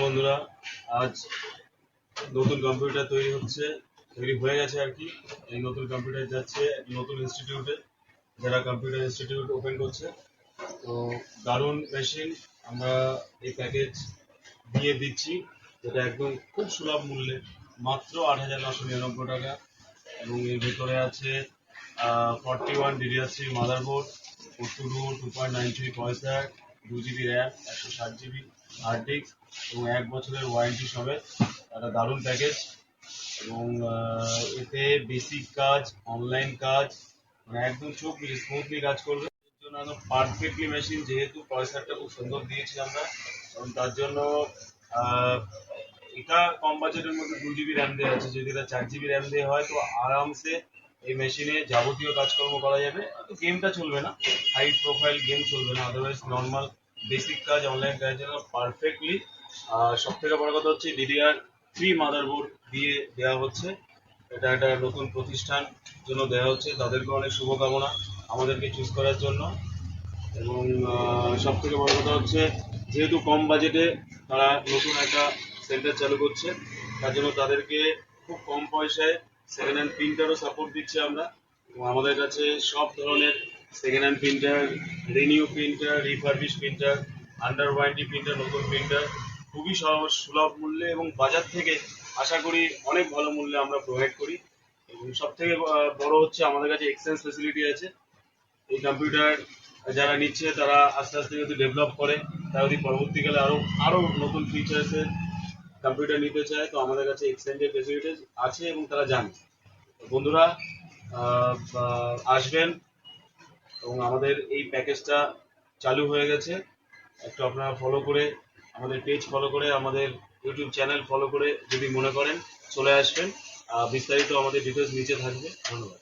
বন্ধুরা, আজ নতুন কম্পিউটার তৈরি হয়ে গেছে আর কি। এই নতুন কম্পিউটার যাচ্ছে নতুন ইনস্টিটিউটে, যারা কম্পিউটার ইনস্টিটিউট ওপেন করছে। তো দারুণ মেশিন আমরা এই প্যাকেজ দিয়ে দিচ্ছি, যেটা একদম খুব সুলভ মূল্যে, মাত্র 8,999 টাকা। এবং এর ভিতরে আছে 41 DDR3 motherboard, 2.93 processor, 2 GB RAM, 160 GB hard disk এবং 1 বছরের ওয়ারেন্টি সমেত একটা দারুণ প্যাকেজ। এবং এতে বেসিক কাজ, অনলাইন কাজ, মানে একদম চোখ স্মুথলি কাজ করবে। এর জন্য একদম পারফেক্টলি মেশিন, যেহেতু প্রসেসরটা খুব সুন্দর দিয়েছি আমরা, এবং তার জন্য এটা কম বাজেটের মধ্যে 2 GB র্যাম দেওয়া আছে। যদি এটা 4 GB র্যাম দেওয়া হয় তো আরামসে এই মেশিনে যাবতীয় কাজকর্ম করা যাবে। তো গেমটা চলবে না, হাই প্রোফাইল গেম চলবে না, আদারওয়াইজ নর্মাল বেসিক কাজ, অনলাইন কাজের জন্য পারফেক্টলি। সব থেকে বড় কথা হচ্ছে DDR3 মাদারবোর্ড দিয়ে দেওয়া হচ্ছে। এটা একটা নতুন প্রতিষ্ঠান জন্য দেওয়া হচ্ছে, তাদেরকে অনেক শুভকামনা আমাদেরকে চুজ করার জন্য। এবং সব থেকে বড় কথা হচ্ছে, যেহেতু কম বাজেটে তারা নতুন একটা সেন্টার চালু করছে, তার জন্য তাদেরকে খুব কম পয়সায় সেকেন্ড হ্যান্ড প্রিন্টারও সাপোর্ট দিচ্ছি আমরা। এবং আমাদের কাছে সব ধরনের second hand printer, renew printer, refurbish printer, under warranty printer, নতুন প্রিন্টার খুবই সুলভ মূল্যে এবং বাজার থেকে আশা করি অনেক ভালো মূল্যে আমরা প্রোভাইড করি। এবং সব থেকে বড় হচ্ছে, আমাদের কাছে এক্সচেঞ্জ ফেসিলিটি আছে। এই কম্পিউটার যারা নিচ্ছে তারা আস্তে আস্তে যদি ডেভেলপ করে, তারা যদি পরবর্তীকালে আরো নতুন ফিচার্সের কম্পিউটার নিতে চায়, তো আমাদের কাছে এক্সচেঞ্জের ফেসিলিটি আছে এবং তারা জানে। বন্ধুরা, আসবেন। এবং আমাদের এই প্যাকেজটা চালু হয়ে গেছে, একটু আপনারা ফলো করে, আমাদের পেজ ফলো করে, আমাদের ইউটিউব চ্যানেল ফলো করে যদি মনে করেন চলে আসবেন। বিস্তারিত আমাদের ডিটেলস নিচে থাকবে। ধন্যবাদ।